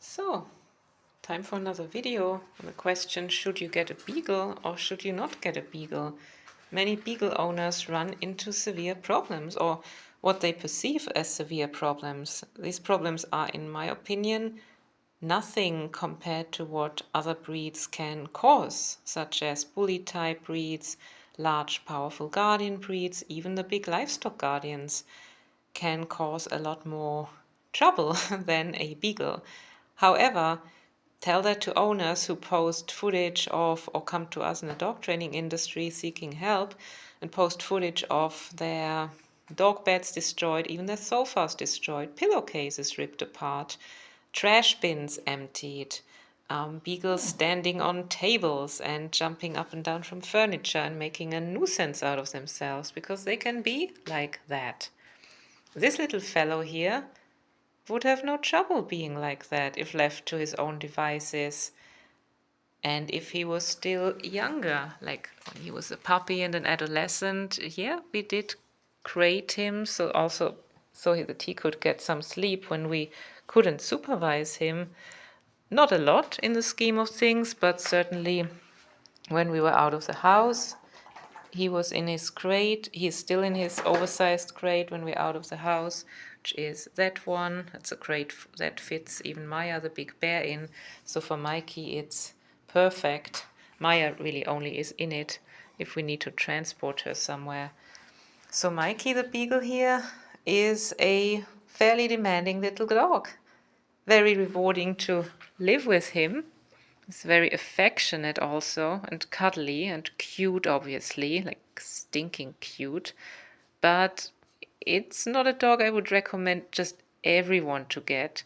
So, time for another video on the question, should you get a beagle or should you not get a beagle? Many beagle owners run into severe problems, or what they perceive as severe problems. These problems are, in my opinion, nothing compared to what other breeds can cause, such as bully type breeds, large powerful guardian breeds, even the big livestock guardians can cause a lot more trouble than a beagle. However, tell that to owners who post footage of or come to us in the dog training industry seeking help and post footage of their dog beds destroyed, even their sofas destroyed, pillowcases ripped apart, trash bins emptied, beagles standing on tables and jumping up and down from furniture and making a nuisance out of themselves, because they can be like that. This little fellow here would have no trouble being like that if left to his own devices. And if he was still younger, like when he was a puppy and an adolescent, yeah, we did crate him so that he could get some sleep when we couldn't supervise him. Not a lot in the scheme of things, but certainly when we were out of the house, he was in his crate. He's still in his oversized crate when we're out of the house, which is that one. It's a crate that fits even Maya, the big bear, in. So for Mikey, it's perfect. Maya really only is in it if we need to transport her somewhere. So Mikey, the beagle here, is a fairly demanding little dog. Very rewarding to live with him. It's very affectionate also, and cuddly and cute, obviously, like stinking cute. But it's not a dog I would recommend just everyone to get.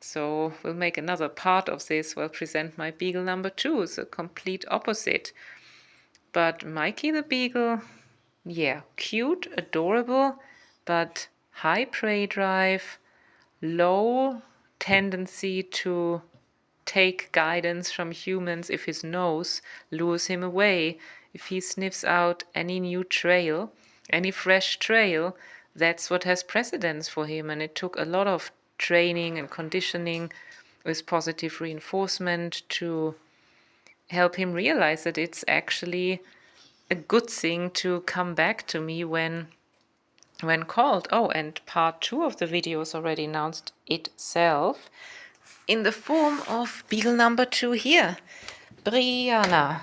So we'll make another part of this where I'll present my beagle number 2. It's a complete opposite. But Mikey the beagle, yeah, cute, adorable, but high prey drive, low tendency to take guidance from humans if his nose lures him away. If he sniffs out any new trail, any fresh trail, that's what has precedence for him. And it took a lot of training and conditioning with positive reinforcement to help him realize that it's actually a good thing to come back to me when called. Oh, and part 2 of the video is already announced itself in the form of beagle number 2 here, Brianna.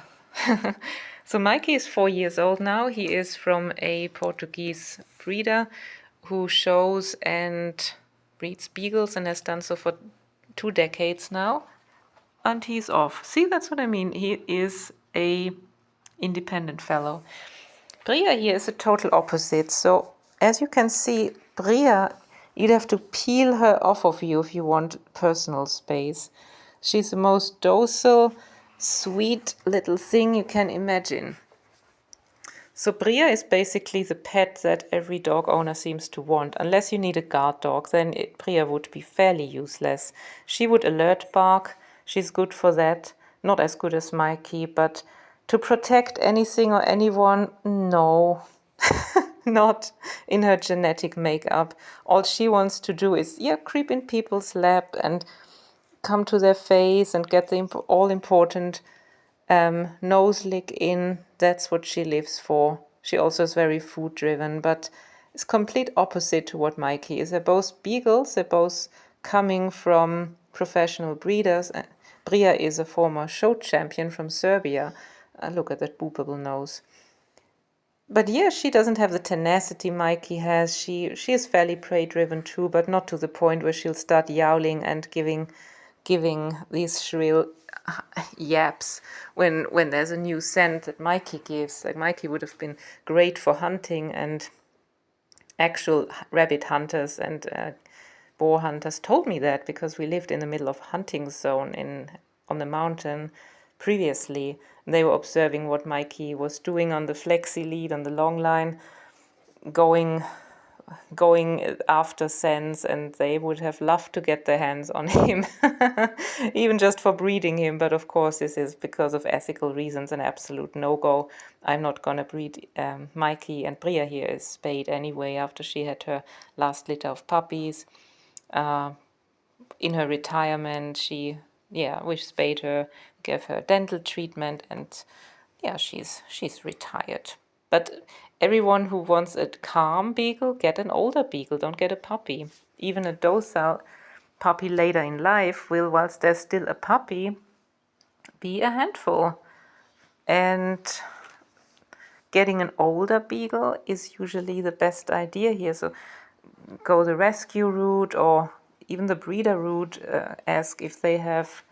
So Mikey is 4 years old now. He is from a Portuguese breeder who shows and breeds beagles and has done so for 2 decades now. And he's off. See, that's what I mean. He is a independent fellow. Bria here is a total opposite. So as you can see, Bria, you'd have to peel her off of you if you want personal space. She's the most docile, sweet little thing you can imagine. So Bria is basically the pet that every dog owner seems to want. Unless you need a guard dog, then Bria would be fairly useless. She would alert bark. She's good for that. Not as good as Mikey, but to protect anything or anyone, no. Not in her genetic makeup. All she wants to do is, yeah, creep in people's lap and come to their face and get the all-important nose lick in. That's what she lives for. She also is very food driven, but it's complete opposite to what Mikey is. They're both beagles. They're both coming from professional breeders. Bria is a former show champion from Serbia. Look at that boopable nose. But yeah, she doesn't have the tenacity Mikey has. She is fairly prey driven too, but not to the point where she'll start yowling and giving these shrill yaps when there's a new scent that Mikey gives. Like Mikey would have been great for hunting, and actual rabbit hunters and boar hunters told me that, because we lived in the middle of hunting zone on the mountain previously. They were observing what Mikey was doing on the flexi lead on the long line, going after scents, and they would have loved to get their hands on him, even just for breeding him. But of course, this is because of ethical reasons an absolute no-go. I'm not gonna breed Mikey, and Bria here is spayed anyway after she had her last litter of puppies. in her retirement, she, we spayed her, gave her dental treatment, and she's retired. But everyone who wants a calm beagle, get an older beagle, don't get a puppy. Even a docile puppy later in life will, whilst there's still a puppy, be a handful. And getting an older beagle is usually the best idea here. So go the rescue route or even the breeder route. Ask if they have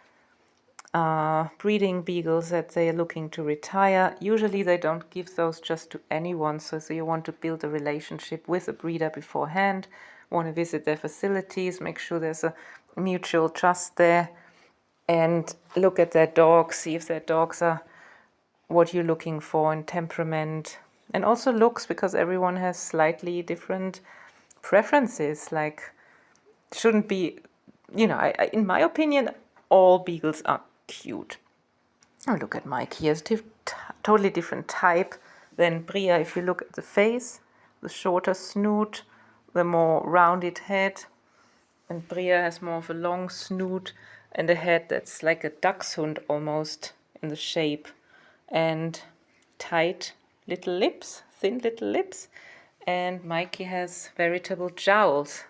breeding beagles that they are looking to retire. Usually they don't give those just to anyone, so you want to build a relationship with a breeder beforehand, want to visit their facilities, make sure there's a mutual trust there, and look at their dogs, see if their dogs are what you're looking for in temperament, and also looks, because everyone has slightly different preferences. Like, shouldn't be, in my opinion, all beagles are cute. Oh, look at Mike. He has totally different type than Bria. If you look at the face, the shorter snoot, the more rounded head, and Bria has more of a long snoot and a head that's like a dachshund almost in the shape, and tight little lips, thin little lips, and Mikey has veritable jowls,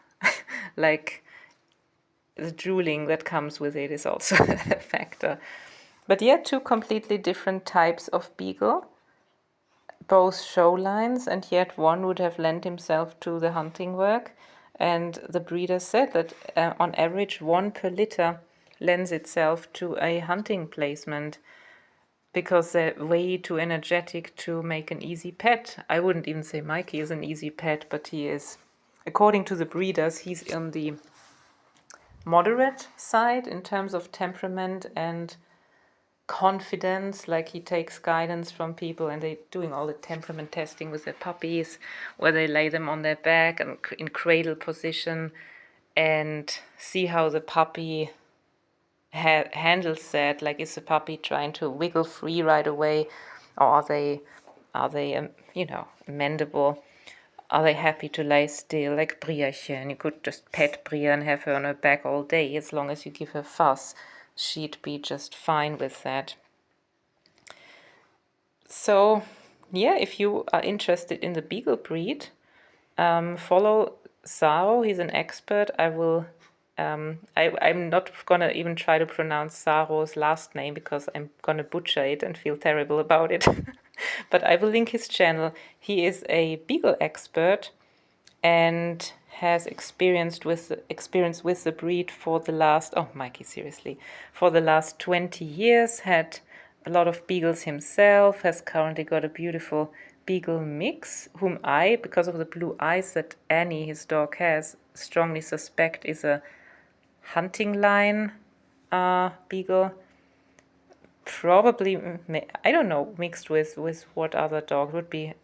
like the drooling that comes with it is also a factor. But yeah, two completely different types of beagle, both show lines, and yet one would have lent himself to the hunting work. And the breeder said that on average 1 per litter lends itself to a hunting placement, because they're way too energetic to make an easy pet. I wouldn't even say Mikey is an easy pet, but he is, according to the breeders, he's on the moderate side in terms of temperament and confidence. Like, he takes guidance from people, and they're doing all the temperament testing with their puppies, where they lay them on their back and in cradle position and see how the puppy handles that. Like, is the puppy trying to wiggle free right away, or are they amendable? Are they happy to lie still, like Briachen? You could just pet Bria and have her on her back all day. As long as you give her fuss, she'd be just fine with that. So, yeah, if you are interested in the beagle breed, follow Saro. He's an expert. I'm not gonna even try to pronounce Saro's last name, because I'm gonna butcher it and feel terrible about it. But I will link his channel. He is a beagle expert and has experience with the breed for the last, oh Mikey, seriously, for the last 20 years. Had a lot of beagles himself, has currently got a beautiful beagle mix, whom I, because of the blue eyes that Annie, his dog, has, strongly suspect is a hunting line beagle. Probably, I don't know, mixed with what other dog. Would be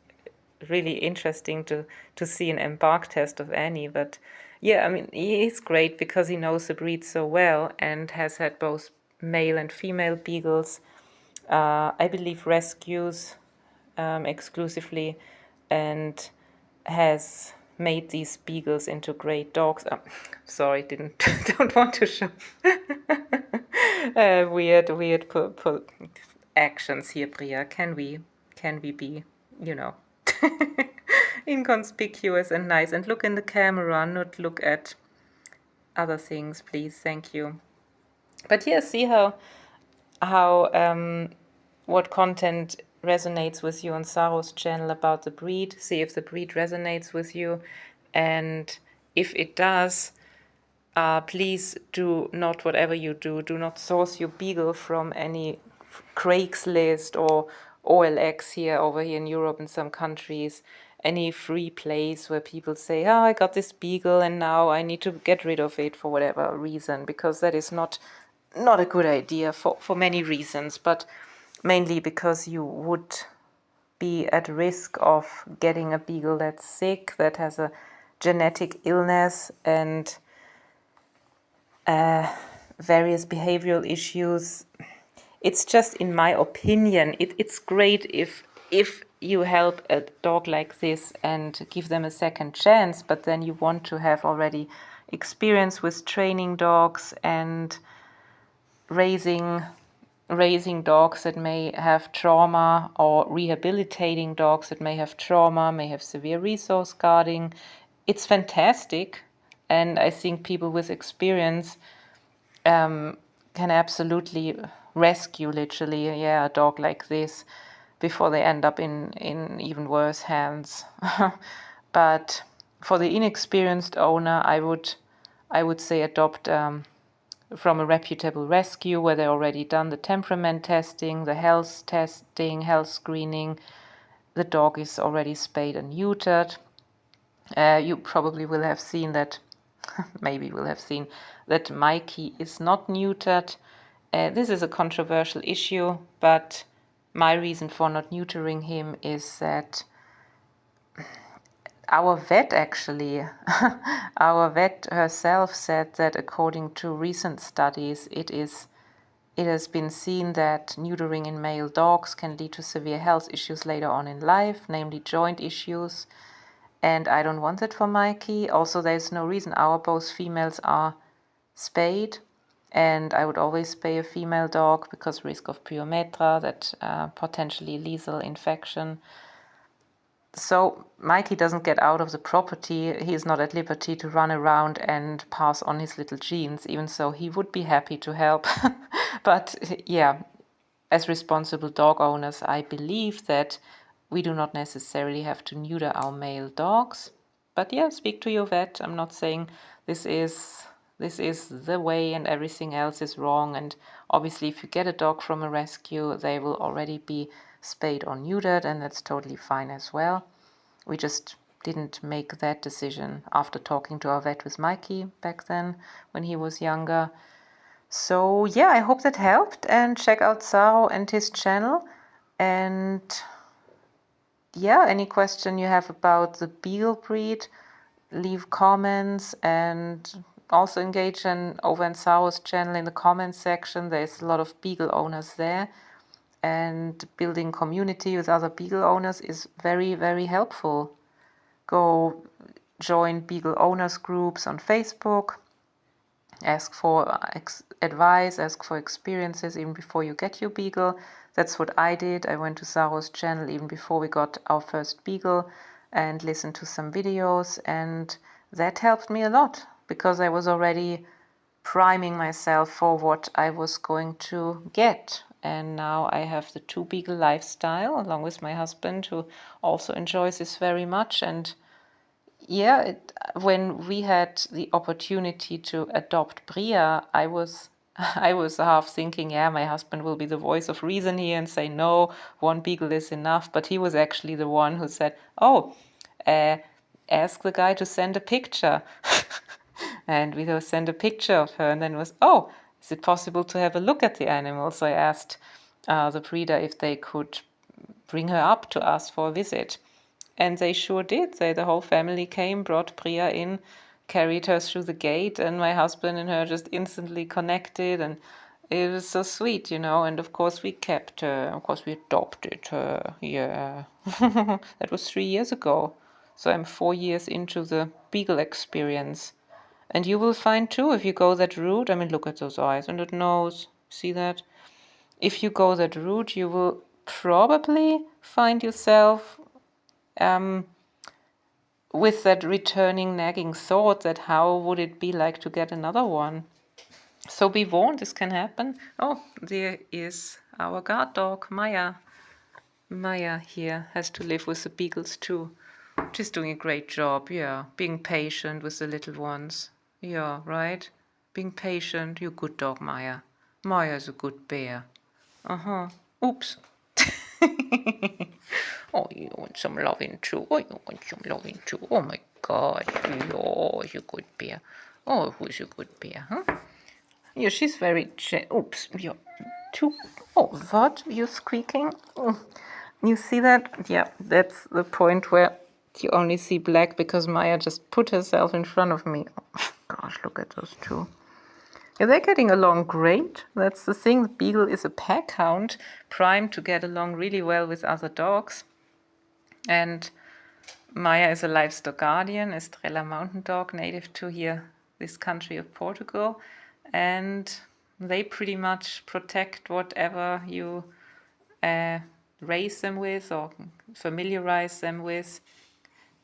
really interesting to see an embark test of Annie. But yeah, I mean, he is great because he knows the breed so well and has had both male and female beagles. I believe rescues exclusively, and has made these beagles into great dogs. Sorry, don't want to show weird actions here, Bria. Can we be, inconspicuous and nice, and look in the camera, not look at other things, please? Thank you. But yeah, see how what content resonates with you on Saro's channel about the breed. See if the breed resonates with you, and if it does, please do not, whatever you do not source your beagle from any Craigslist or OLX over here in Europe, in some countries, any free place where people say, oh, I got this beagle and now I need to get rid of it for whatever reason, because that is not a good idea for many reasons, but mainly because you would be at risk of getting a beagle that's sick, that has a genetic illness and various behavioral issues. It's just, in my opinion, it's great if you help a dog like this and give them a second chance, but then you want to have already experience with training dogs and raising dogs that may have trauma, or rehabilitating dogs that may have trauma, may have severe resource guarding. It's fantastic, and I think people with experience can absolutely rescue, literally, a dog like this before they end up in even worse hands. But for the inexperienced owner, I would say adopt from a reputable rescue where they already done the temperament testing, the health testing, health screening. The dog is already spayed and neutered. You probably will have seen that, maybe will have seen that Mikey is not neutered. This is a controversial issue, but my reason for not neutering him is that our vet actually, our vet herself said that according to recent studies, it has been seen that neutering in male dogs can lead to severe health issues later on in life, namely joint issues. And I don't want that for Mikey. Also, there's no reason. Our both females are spayed, and I would always spay a female dog because risk of pyometra, that potentially lethal infection. So Mikey doesn't get out of the property. He is not at liberty to run around and pass on his little genes, even so he would be happy to help. But yeah, as responsible dog owners, I believe that we do not necessarily have to neuter our male dogs. But yeah, speak to your vet. I'm not saying this is the way and everything else is wrong. And obviously, if you get a dog from a rescue, they will already be spayed or neutered, and that's totally fine as well. We just didn't make that decision after talking to our vet with Mikey back then when he was younger. So yeah, I hope that helped, and check out Saro and his channel. And yeah, any question you have about the Beagle breed, leave comments, and also engage over in Saro's channel in the comments section. There's a lot of Beagle owners there, and building community with other Beagle owners is very, very helpful. Go join Beagle owners groups on Facebook, ask for advice, ask for experiences even before you get your Beagle. That's what I did. I went to Saro's channel even before we got our first Beagle and listened to some videos, and that helped me a lot because I was already priming myself for what I was going to get. And now I have the two Beagle lifestyle along with my husband, who also enjoys this very much. And yeah, when we had the opportunity to adopt Bria, I was I was half thinking, yeah, my husband will be the voice of reason here and say, no, one Beagle is enough. But he was actually the one who said, oh, ask the guy to send a picture. And we sent a picture of her, and then it was, oh, is it possible to have a look at the animal? So I asked the breeder if they could bring her up to us for a visit. And they sure did. The whole family came, brought Bria in, carried her through the gate, and my husband and her just instantly connected, and it was so sweet, And of course we kept her. Of course we adopted her. Yeah. That was 3 years ago. So I'm 4 years into the Beagle experience. And you will find too, if you go that route, I mean, look at those eyes and that nose. See that? If you go that route, you will probably find yourself with that returning nagging thought that how would it be like to get another one? So be warned, this can happen. Oh, there is our guard dog, Maya. Maya here has to live with the Beagles too. She's doing a great job, yeah. Being patient with the little ones. Yeah, right? Being patient. You're a good dog, Maya. Maya's a good bear. Uh-huh. Oops. Oh, you want some loving too? Oh, you want some loving too? Oh my God. Oh, you're a good bear. Oh, who's a good bear, huh? Yeah, she's very oops, you're too. Oh, what? You're squeaking? Oh. You see that? Yeah, that's the point where you only see black because Maya just put herself in front of me. Oh, gosh, look at those two. Yeah, they're getting along great. That's the thing. Beagle is a packhound, primed to get along really well with other dogs. And Maya is a livestock guardian, Estrella mountain dog, native to here, this country of Portugal, and they pretty much protect whatever you raise them with or familiarize them with.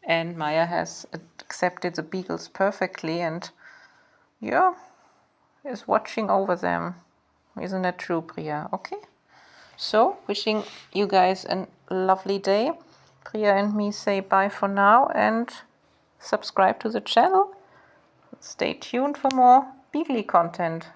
And Maya has accepted the beagles perfectly and yeah, is watching over them. Isn't that true, Priya? Okay. So, wishing you guys a lovely day. Priya and me say bye for now and subscribe to the channel. Stay tuned for more beagly content.